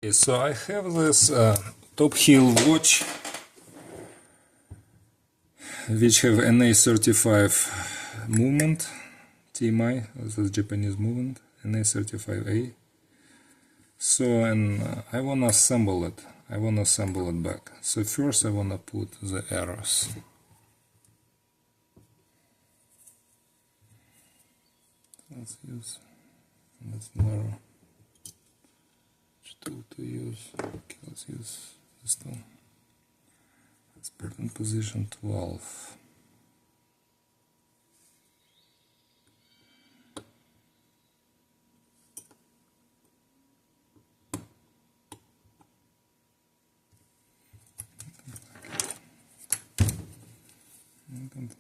Okay, so I have this Tophill watch which have NA35 movement, TMI, this is Japanese movement, NA35A. So, and I wanna assemble it. I wanna assemble it back. So first I wanna put the arrows. Let's use, let's narrow which tool to use. Okay, let's use this tool. Let's put in position 12.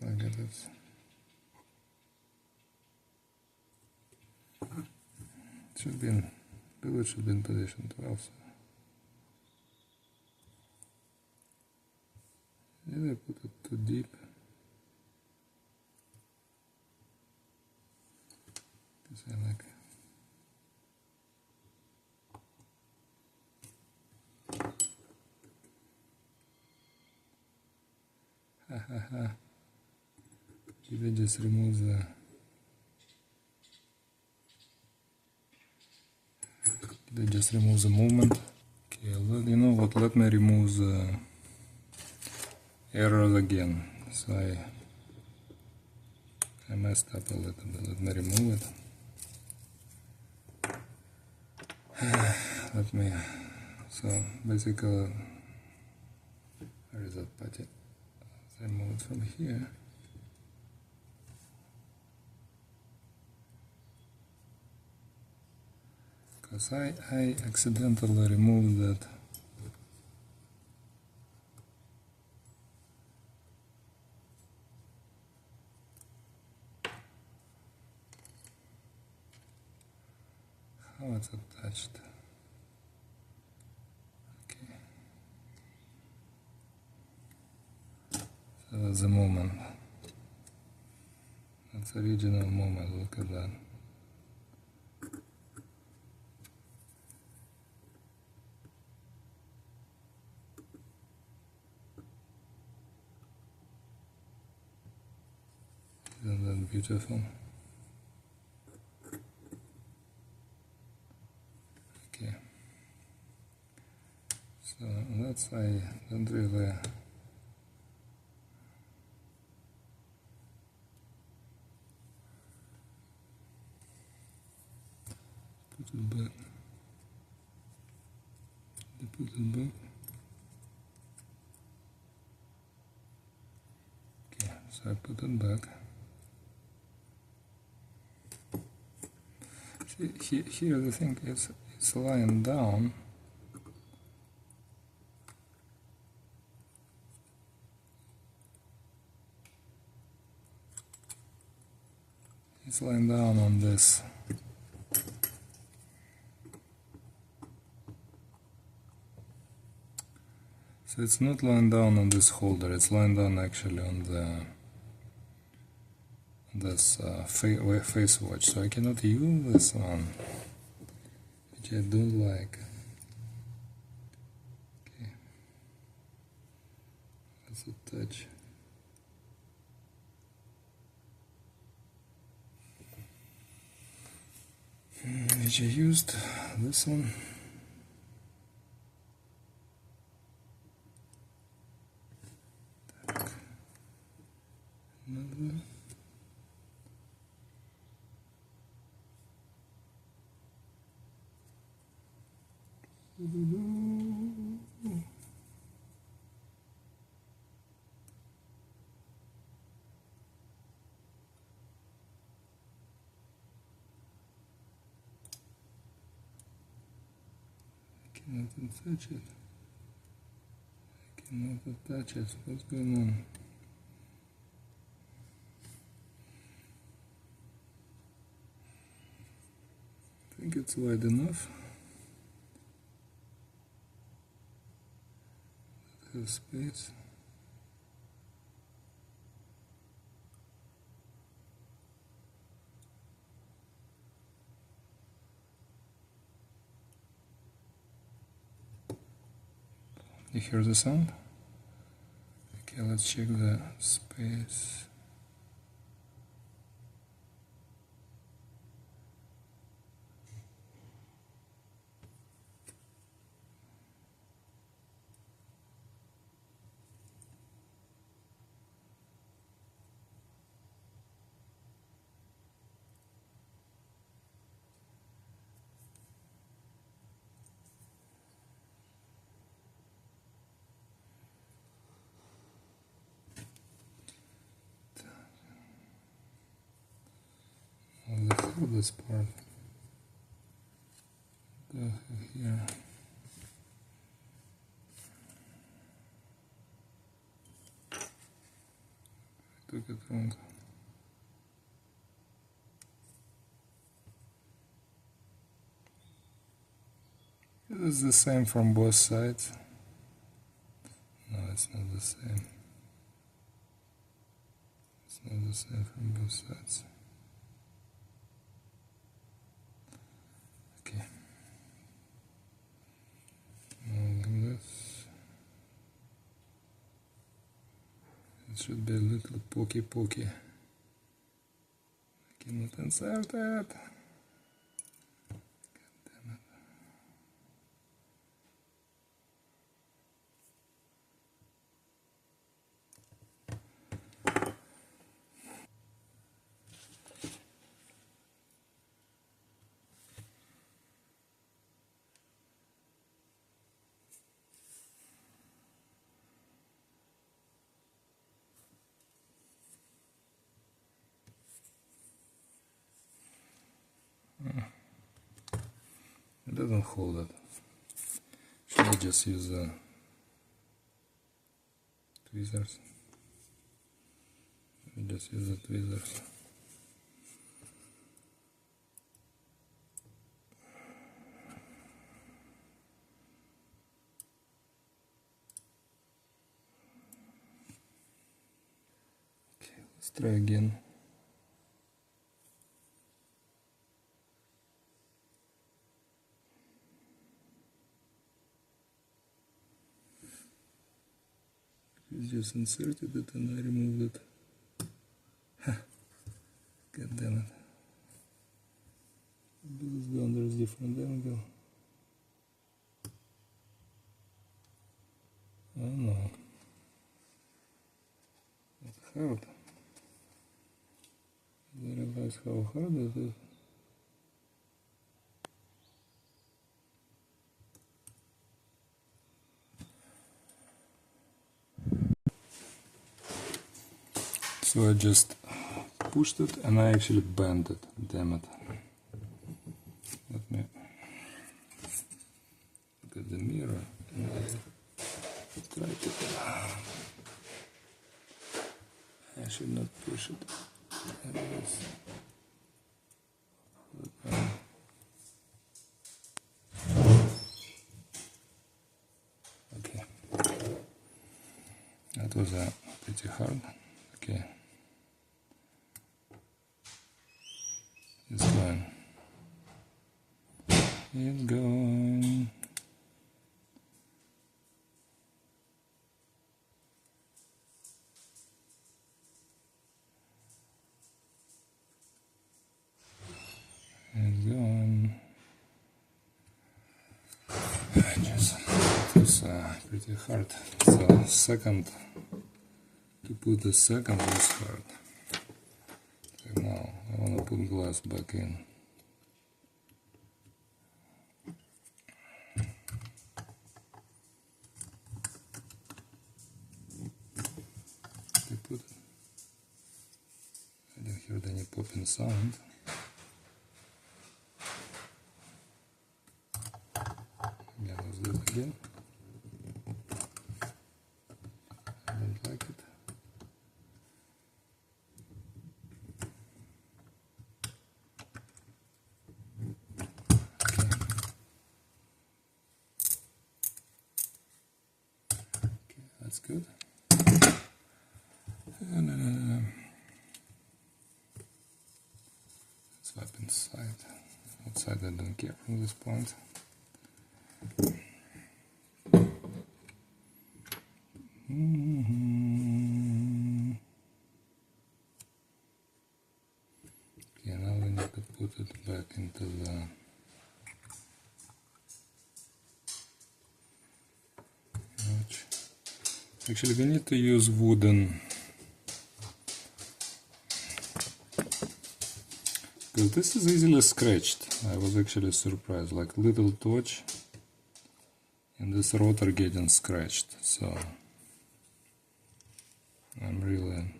Like it is. It should be in, billet should be in position 12. So. Did I put it too deep? Because I like. Ha. Maybe just remove the. Did I just remove the movement? Okay, you know what? Let me remove the arrows again. So I messed up a little bit. Let me remove it. Let me. So basically, where is that putty? I remove it from here. Because I accidentally removed that. How it's attached. Okay. So that's the moment. That's the original moment. Look at that. Isn't that beautiful? Okay. So that's, I don't really put it back. Put it back. Okay, so I put it back. See, here the thing is, it's lying down. It's lying down on this. So it's not lying down on this holder, it's lying down actually on the this face watch. So I cannot use this one, which I don't like. Okay, let's attach. Which I used this one. Another. I cannot attach it. I cannot attach it. What's going on? I think it's wide enough. It has space. You hear the sound? Okay, let's check the space. The hardest part here. I took it wrong. It is the same from both sides. No, it's not the same. It's not the same from both sides. Okay. Now like this. It should be a little pokey. I cannot insert it. It doesn't hold it. Should I just use the tweezers? Let me just use the tweezers. Okay, let's try again. Just inserted it and I removed it. Ha! God damn it. This is the under a different angle. I don't know. It's hard. I realize how hard it is. So I just pushed it and I actually bent it. Damn it. Let me look at the mirror and try to. I should not push it. Okay. That was pretty hard. Okay. It's going. It's going. It's going. It's pretty hard. So second, to put the second was hard. So now I want to put glass back in. I don't hear any popping sound. Yeah, let's do it again. I don't like it. Okay, that's good. Let's swipe inside. Outside I don't care from this point. to the notch. Actually, we need to use wooden, because this is easily scratched. I was actually surprised, like little torch and this rotor getting scratched, so I'm really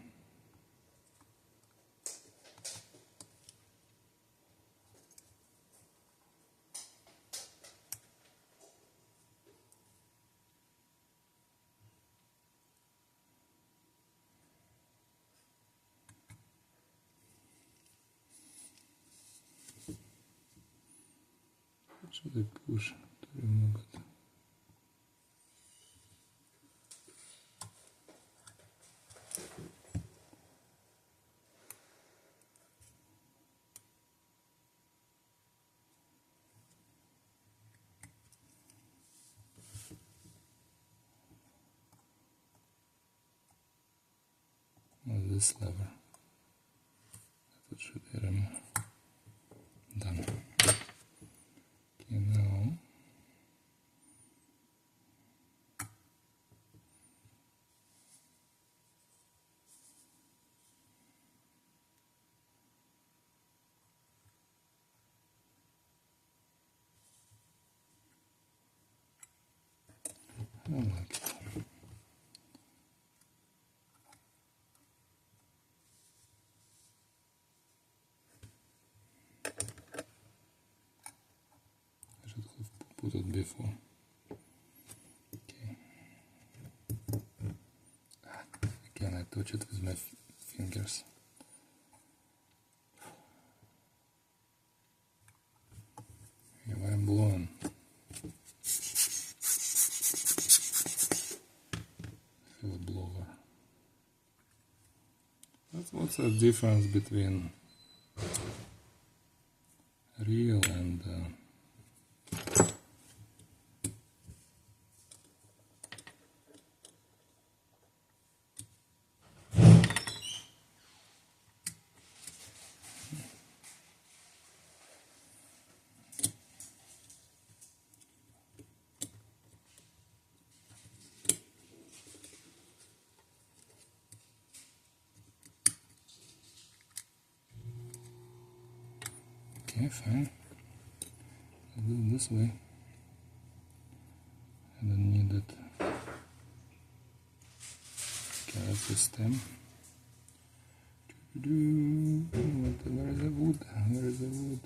what should I push to remove it? This lever. That should be removed. Done. Okay, now I don't like it. Put it before. Okay. Again, I touch it with my fingers. Here I'm blown. Feel a blower. What's the difference between real and okay, fine. I'll do it this way. I don't need it. Okay, that's the stem. Where is the wood? Where is the wood?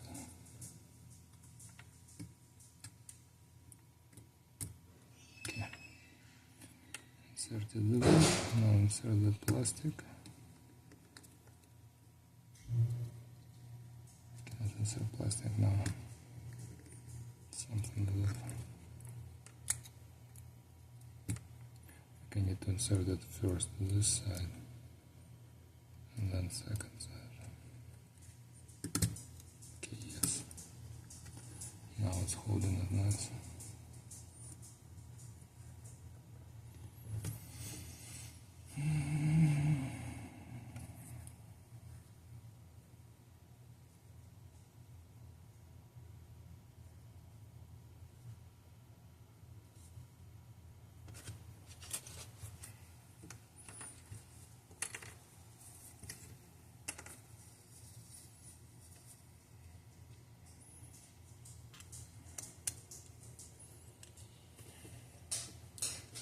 Okay. Inserted the wood. Now insert the plastic. Let's insert plastic now. Something like that. I need to insert it first to this side and then second side. Okay, yes. Now it's holding it nice.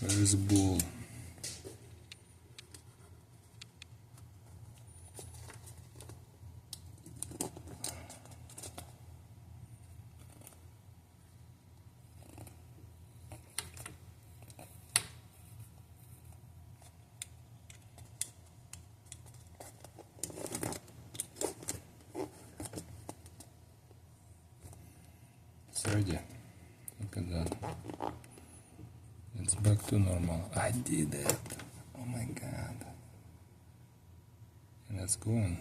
Where is the ball? It's ready. Look at that. It's back to normal. I did it. Oh my god. And it's going.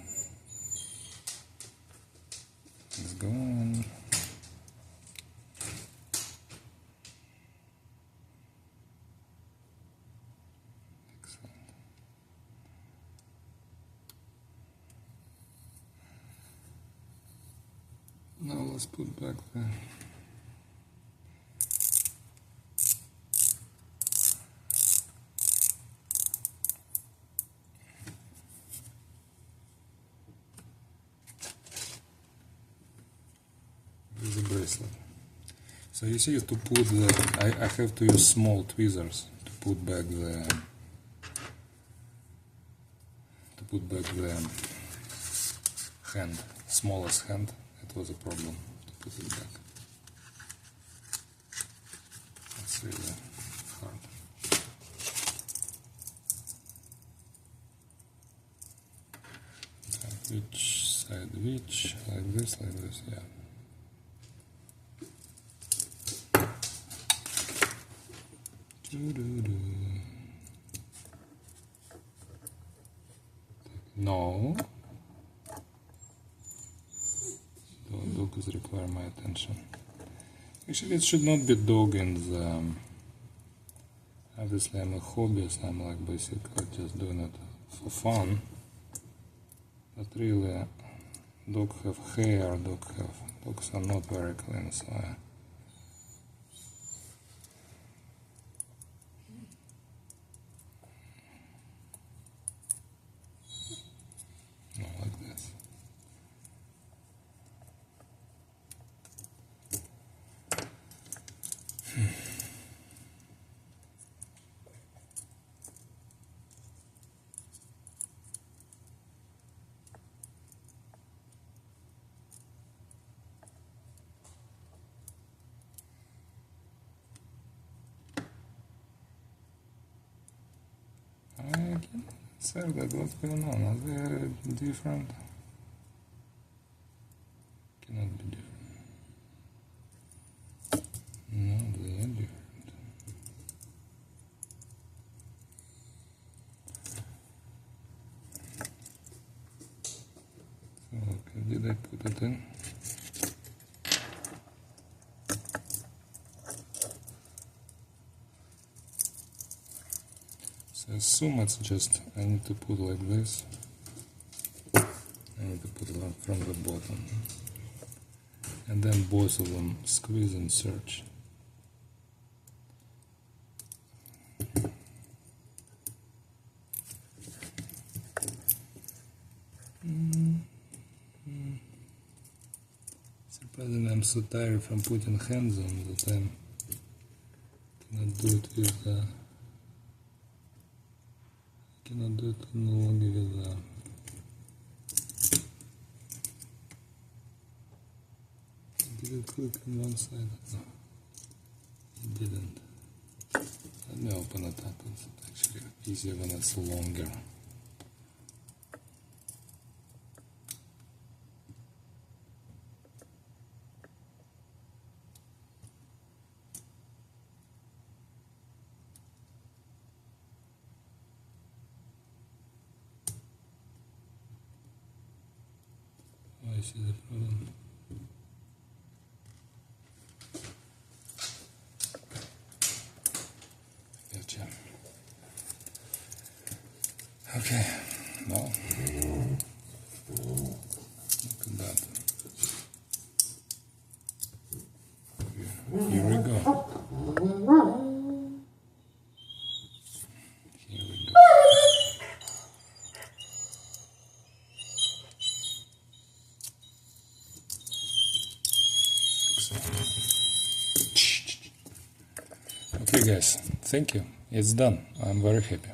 It's going. Excellent. Now let's put back the bracelet. So you see, to put the I have to use small tweezers to put back the hand, smallest hand. It was a problem to put it back. It's really hard. Okay, which side which? Like this, yeah. No. The dog is require my attention. Actually, it should not be dog in the... Obviously, I'm a hobbyist. I'm like basically just doing it for fun. But really, dog have hair. Dogs are not very clean, so like this. I cannot say that what's going on. Are they different? Cannot be different. No, they are different. So, okay, did I put it in? So I assume it's just, I need to put like this. I need to put it from the bottom. And then both of them squeeze and search. Surprisingly, I'm so tired from putting hands on that I cannot do it with cannot do it no longer with did it click on one side? No, it didn't. Let me open it up. It's actually easier when it's longer. I see the problem. Gotcha. Okay, well, look at that. Here we go. Here we go. Okay guys, thank you. It's done. I'm very happy.